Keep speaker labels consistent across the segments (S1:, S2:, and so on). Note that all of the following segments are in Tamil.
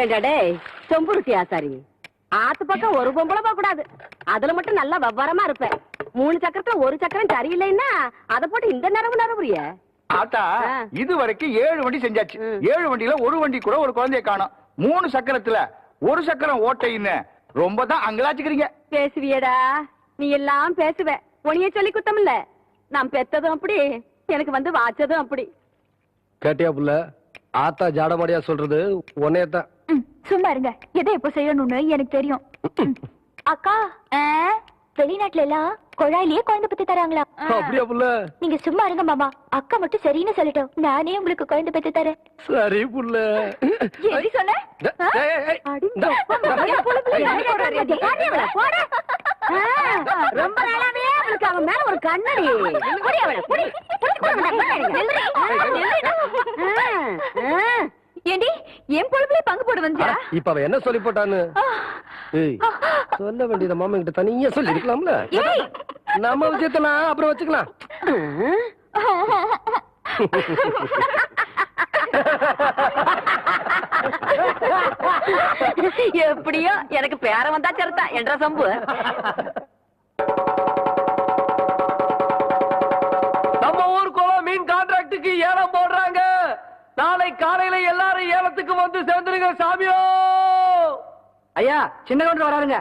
S1: ஏண்டாடே சொம்புருட்டி ஆசாரி, ஆத்து பக்கம் ஒரு பொம்பளை போக கூடாது. அதுல மட்டும் நல்லா விவரமா இருப்பேன். 3 சக்கரத்துல ஒரு சக்கரம் சரியில்லைன்னா அதை போட்டு இந்த நரவுறிய.
S2: ஆத்தா இது வரைக்கும் 7 வண்டி செஞ்சாச்சு. 7 வண்டியில ஒரு வண்டி கூட ஒரு குழந்தைய காணோம். 3 சக்கரத்துல ஒரு சக்கரம் ஓட்டைன்னு ரொம்ப தான் அங்கலாச்சுக்கிறீங்க.
S1: பேசுவியடா, நீ எல்லாம் பேசுவ. உனிய சொல்லி குத்தம் இல்ல. நான் பெத்ததும் அப்படி, எனக்கு வந்து வாச்சதும் அப்படி.
S3: கேட்டியா புள்ள? ஆத்தா ஜாடமாடியா சொல்றது உன்னையத்தான்.
S4: சும்மா இருங்க. எதை எப்ப செய்யணும்னு எனக்கு தெரியும். அக்கா, வெளிநாட்டுல எல்லாம் குழாயிலேயே குழந்தை பத்தி தராங்களா?
S3: அப்படியா புள்ள?
S4: நீங்க சும்மா இருங்க மாமா. அக்கா மட்டும் சரின்னு சொல்லட்டும், நானே உங்களுக்கு குழந்தை பத்தி தரேன்.
S3: சரி புள்ள.
S4: எப்படி சொன்ன?
S1: ரொம்ப நாளாவே அவளுக்கு அவன் மேல ஒரு கண்ணடி.
S4: ஏண்டி என் பொழுதுல பங்கு போட வந்தியா?
S3: இப்ப அவ என்ன சொல்லி போட்டான்னு சொல்ல வேண்டியத மாமா கிட்ட தனியா சொல்லி இருக்கலாம்ல. நம்ம விஷயத்தெல்லாம் அப்புறம் வச்சுக்கலாம்.
S1: எப்படியோ எனக்கு பேர வந்தா சரிதா என்ற சம்பு.
S3: நம்ம ஊருக்குள்ள மீன் கான்ட்ராக்டுக்கு ஏலம் போடுறாங்க. நாளை காலையில எல்லாரும் ஏலத்துக்கு வந்து சேர்ந்துருங்க சாமியோ.
S2: ஐயா சின்ன கவுண்டர் வராருங்க.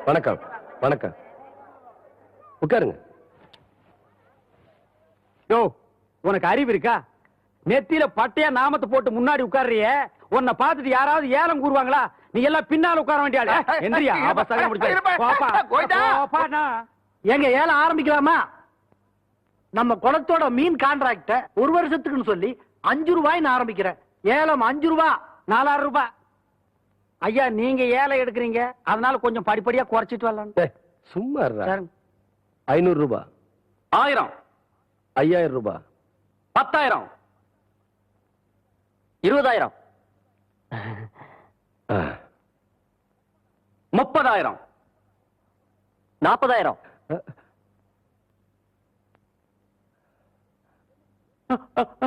S3: வணக்கம். வணக்கம். உட்காருங்க.
S2: யோ, உனக்கு அறிவு இருக்கா? நெத்தியில பட்டையா நாமத்தை போட்டு முன்னாடி உட்கார்றிய. உன்னை பார்த்துட்டு யாராவது ஏலம் கூறுவாங்களா? நீ எல்லாம் பின்னால உட்கார வேண்டிய
S5: எங்க ஏலம் ஆரம்பிக்கலாமா? நம்ம குளத்தோட மீன் கான்ட்ராக்ட 1 வருஷத்துக்குன்னு சொல்லி 5 ரூபாய்னு ஆரம்பிக்கிறேன். ஏலம் 5 ரூபா, 4000 ரூபாய். ஐயா நீங்க ஏலம் எடுக்கிறீங்க, அதனால கொஞ்சம் படிப்படியா குறைச்சிட்டு வரலாம்.
S3: சும்மா 500 ரூபாய்,
S2: 1000,
S3: 5000 ரூபாய்,
S2: 10,000, 20,000, 30,000, 40,000.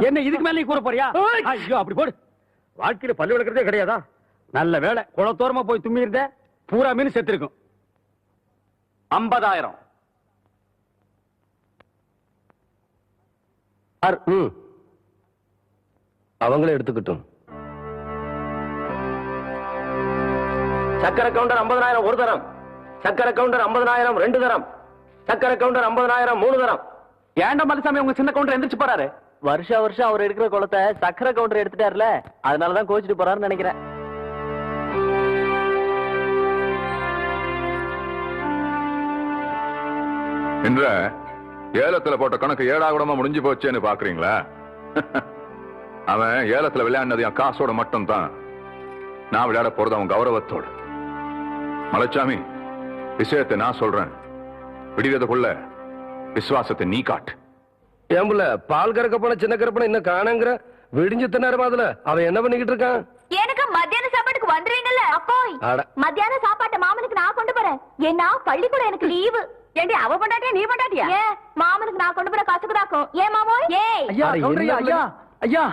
S2: என்ன இதுக்கு மேல நீ கூற போறியா? ஐயோ அப்படி போடு. வாழ்க்கையில பல்லு விளக்குறதே கிடையாதா? நல்ல வேலை குளத்தோரமா போய் தும்மி இருந்த, பூரா மீன் செத்து இருக்கும். 50,000.
S3: அவங்களே எடுத்துக்கிட்டும்.
S6: சக்கரை கவுண்டர் 50,000 ஒரு தரம், சக்கரை கவுண்டர் 50,000 2 தரம், சக்கரை கவுண்டர் 50,000 3 தரம்.
S2: ஏண்ட மலைசாமி உங்க சின்ன கவுண்டர் எந்திரிச்சு போறாரு?
S6: வருஷம் அவர் எடுக்கிற குளத்தை சக்கரை கவுண்டர் எடுத்துட்டாருல, அதனாலதான் கோச்சிட்டு போறாருன்னு நினைக்கிறேன்.
S7: என்ற ஏலத்துல போட்ட கணக்கு 7ஆகுடமா முடிஞ்சு போச்சேன்னு பாக்குறீங்களா? அவன் ஏலத்துல விளையாடினது என் காசோட மட்டும் தான். நான் விளையாட போறது அவன் கௌரவத்தோட. மலைச்சாமி, விஷயத்தை நான் சொல்றேன். விடுறதுக்குள்ள விசுவாசத்தை நீ காட்டு.
S3: ஏம்புல பால் கறக்க போன சின்ன கருப்பனை இன்னும் காணங்கிற விடிஞ்சு தின்னாரு அதுல அவன் என்ன பண்ணிக்கிட்டு இருக்கான்?
S4: எனக்கு மத்தியான சாப்பாட்டுக்கு வந்துருவீங்கல்ல அப்போய்? மத்தியான சாப்பாட்டை மாமனுக்கு நான் கொண்டு போறேன். ஏன்னா பள்ளிக்கூடம் எனக்கு லீவு.
S1: ஏண்டி அவ பண்ணாட்டியா நீ பண்ணாட்டியா?
S4: ஏன் மாமனுக்கு நான் கொண்டு போற கசுக்குதாக்கும். ஏன் மாமோய்? ஏய்
S5: ஐயா ஐயா ஐயா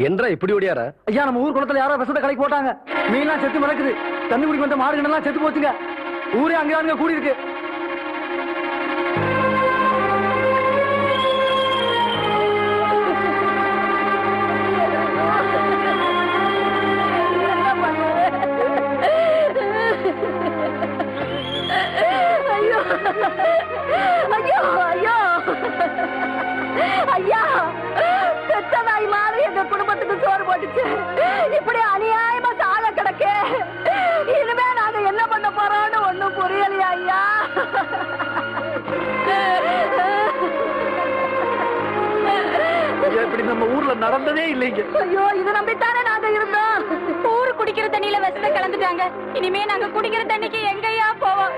S3: என்றா இப்படி ஓடியாரா?
S5: ஐயா நம்ம ஊர் குளத்துல யாரோ விஷத்தை கலக்கி போட்டாங்க. மீன்லாம் செத்து மிளக்குது. தண்ணி குடிக்க வந்த மாடுகள்லாம் செத்து போச்சுங்க. ஊரே அங்க கூடி இருக்கு.
S1: ஐயோ ஐயோ ஐயா, பெத்த நாய் மாதிரி எங்க குடும்பத்துக்கு சோறு போட்டுச்சு. இப்படி அநியாயமா சாக கிடக்கு. இனிமே நாங்க என்ன பண்ண போறோம்னு ஒண்ணும் புரியலையா ஐயா?
S5: இப்படி நம்ம ஊர்ல நடந்ததே இல்லைங்க.
S1: ஐயோ, இது நம்பித்தானே நாங்க இருந்தோம்.
S4: ஊரு குடிக்கிற தண்ணியில விஷத்தை கலந்துட்டாங்க. இனிமே நாங்க குடிக்கிற தண்ணிக்கு எங்கயா போவோம்?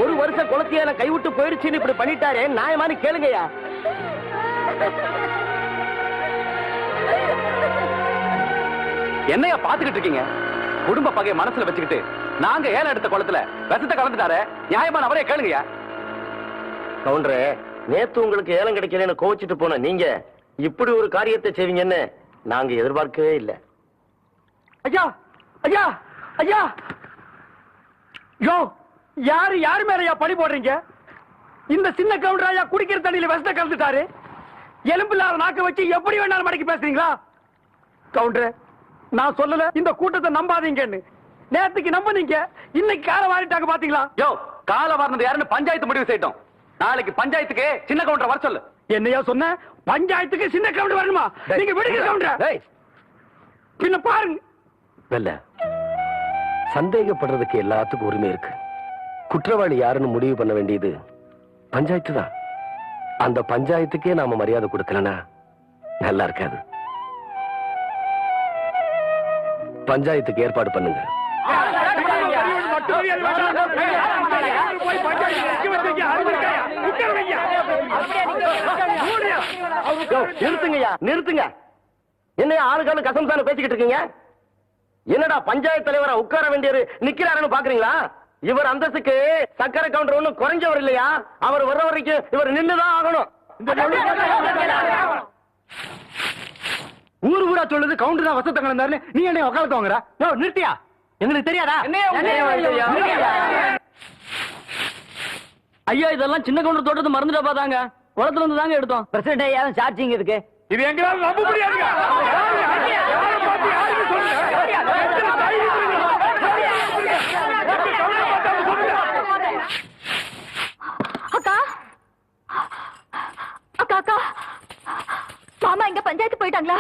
S6: 1 வருஷம் குளத்தியால கைவிட்டு போயிடுச்சுன்னு இப்படி பண்ணிட்டாரே, நியாயமானு கேளுங்கய்யா.
S2: என்னையா பாத்துக்கிட்டு இருக்கீங்க? குடும்ப பகையை மனசுல வச்சுக்கிட்டு நாங்க ஏலம் எடுத்த குளத்துல விஷத்தை கலந்துட்டாரு, நியாயமான அவரே கேளுங்கய்யா.
S6: கவுண்டரே, நேத்து உங்களுக்கு ஏலம் கிடைக்கலன்னு கோச்சிட்டு போன நீங்க இப்படி ஒரு காரியத்தை செய்வீங்கன்னு நாங்க எதிர்பார்க்கவே இல்லை.
S5: ஐயா ஐயா ஐயா யோ யாரு மேலயா பழி போடுறீங்க? இந்த சின்ன கவுண்டர் ஐயா குடிக்கிற தண்ணியில விஷத்தை கலந்துட்டாரு. எலும்பில்லாத நாக்க வச்சு எப்படி வேணாலும் மடக்கி பேசுறீங்களா? கவுண்டர், நான் சொல்லல இந்த கூட்டத்தை நம்பாதீங்கன்னு. நேத்துக்கு நம்புனீங்க, இன்னைக்கு காலை வாரிட்டாங்க பாத்தீங்களா?
S6: யோ, கால வாரினது யாருன்னு பஞ்சாயத்து முடிவு செய்யட்டும். நாளைக்கு பஞ்சாயத்துக்கு சின்ன கவுண்டர் வர சொல்லு.
S5: என்னையா சொன்ன? பஞ்சாயத்துக்கு சின்ன கவுண்டர் வரணுமா? நீங்க விடுங்க கவுண்டர். பின்ன பாருங்க.
S3: வெல்ல, சந்தேகப்படுறதுக்கு எல்லாத்துக்கும் உரிமை இருக்கு. குற்றவாளி யாருன்னு முடிவு பண்ண வேண்டியது பஞ்சாயத்து தான். அந்த பஞ்சாயத்துக்கே நாம மரியாதை கொடுக்கலனா நல்லா இருக்காது. பஞ்சாயத்துக்கு ஏற்பாடு பண்ணுங்க.
S6: நிறுத்துங்கய்யா, நிறுத்துங்க. என்ன ஆளுக்கான கசம் தானே பேசிக்கிட்டு இருக்கீங்க? என்னடா பஞ்சாயத்து தலைவரா உட்கார வேண்டியது நிக்கிறாருன்னு பாக்குறீங்களா? இவர் அந்தஸ்துக்கு சக்கரை கவுண்டர் ஒண்ணும் குறைஞ்சவர் இல்லையா? அவர் வர்ற வரைக்கும் இவர் நின்னுதான் ஆகணும்.
S5: ஊர் ஊரா சொல்லுது கவுண்டர் தான் வசத்தங்க இருந்தாரு. நீ என்ன உட்காந்து வாங்குற? நிறுத்தியா? எங்களுக்கு தெரியாதா?
S6: ஐயா, இதெல்லாம் சின்ன கவுண்டர் தோட்டத்தை மறந்துட்டா பாத்தாங்க. குளத்துல இருந்து தாங்க எடுத்தோம். பிரசிடண்ட் ஐயா சார்ஜிங் இருக்கு.
S2: இது எங்களால நம்ப முடியாதுங்க.
S4: அக்கா அக்கா அக்கா, மாமா இங்க பஞ்சாயத்து போயிட்டாங்களா?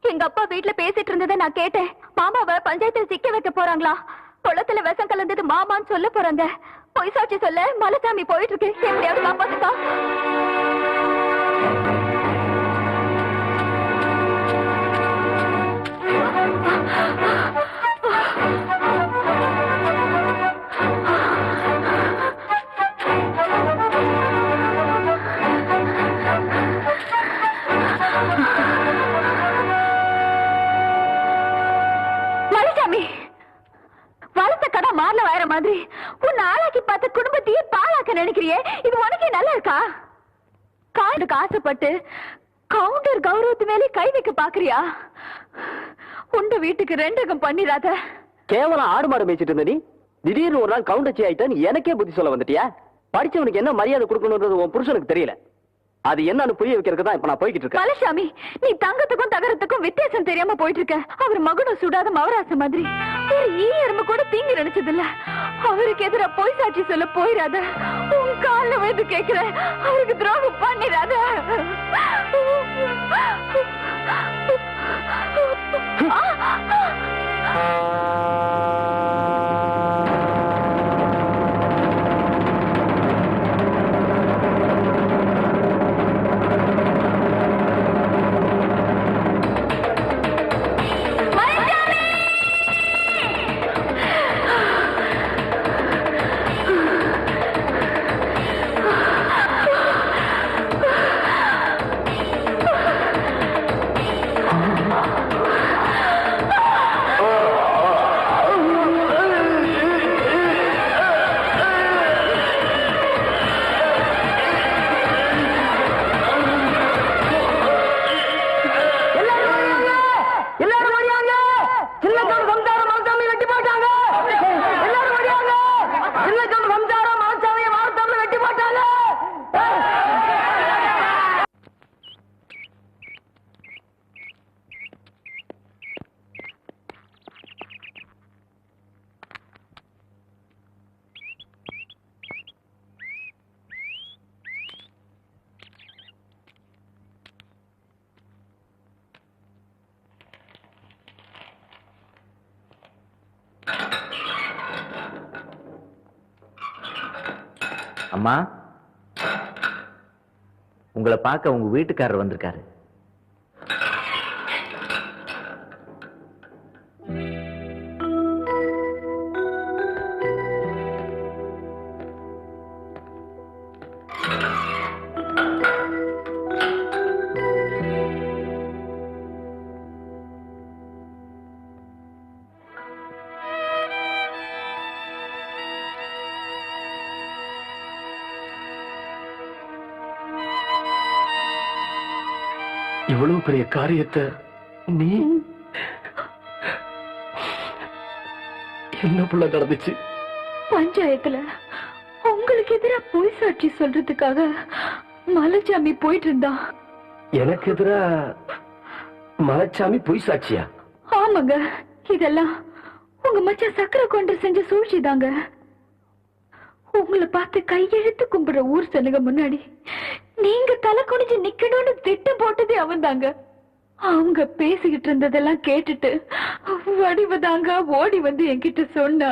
S4: எங்க அப்பா வீட்டுல பேசிட்டு இருந்ததை நான் கேட்டேன். மாமாவை பஞ்சாயத்துல சிக்க வைக்க போறாங்களா? குளத்துல விஷம் கலந்தது மாமான்னு சொல்ல போறாங்க. பொய் சாட்சி சொல்ல மலைசாமி போயிட்டு இருக்கு. எப்படியாவது காப்பாத்துக்கா. வளர்த்த கடை மாறல வர மாதிரி உன்னை ஆளாக்கி பார்த்த குடும்பத்தையே பாழாக்க நினைக்கிறியே, இது உனக்கே நல்லா இருக்கா? காண்டுக்கு ஆசைப்பட்டு கவுண்டர் கௌரவத்து மேலே கை வைக்க பாக்குறியா? உண்ட வீட்டுக்கு ரெண்டகம் பண்ணிடாத.
S6: கேவலம் ஆடு மாடு மேய்ச்சிட்டு இருந்த நீ திடீர்னு ஒரு நாள் கவுண்டச்சி ஆயிட்டான்னு எனக்கே புத்தி சொல்ல வந்துட்டியா? படிச்சவனுக்கு என்ன மரியாதை கொடுக்கணும்ன்றது உன் புருஷனுக்கு தெரியல. அது என்னன்னு புரிய வைக்கிறதுக்கு தான் இப்ப நான் போய்கிட்டு இருக்கேன்.
S4: பழசாமி, நீ தங்கத்துக்கும் தகரத்துக்கும் வித்தியாசம் தெரியாம போயிட்டு இருக்க. அவர் மகனும் சுடாத மவராச மாதிரி ஒரு ஈ எறும்பு கூட தீங்கி நினைச்சது இல்ல. அவருக்கு எதிர பொய் சாட்சி சொல்ல போயிடாத. உன் கால வந்து கேட்கிறேன், அவருக்கு துரோகம் பண்ணிடாத.
S8: அம்மா, உங்களை பார்க்க உங்க வீட்டுக்காரர் வந்திருக்காரு.
S3: இவ்வளவு பெரிய காரியத்தை நீ என்ன புள்ள நடந்துச்சு?
S4: பஞ்சாயத்துல உங்களுக்கு எதிரா பொய் சாட்சி சொல்றதுக்காக மலைச்சாமி போயிட்டு இருந்தா.
S3: எனக்கு எதிரா மலைச்சாமி பொய் சாட்சியா?
S4: ஆமாங்க, இதெல்லாம் உங்க மச்சான் சக்கரை கொண்டு செஞ்ச சூழ்ச்சிதாங்க. உங்களை பார்த்து கையெழுத்து கும்பிடுற ஊர் சனுங்க முன்னாடி நீங்க தலை குனிஞ்சு நிக்கணும்னு திட்டம் போட்டதே அவன் தாங்க. அவங்க பேசிக்கிட்டு இருந்ததெல்லாம் கேட்டுட்டு வடிவதாங்க ஓடி வந்து என்கிட்ட சொன்னா.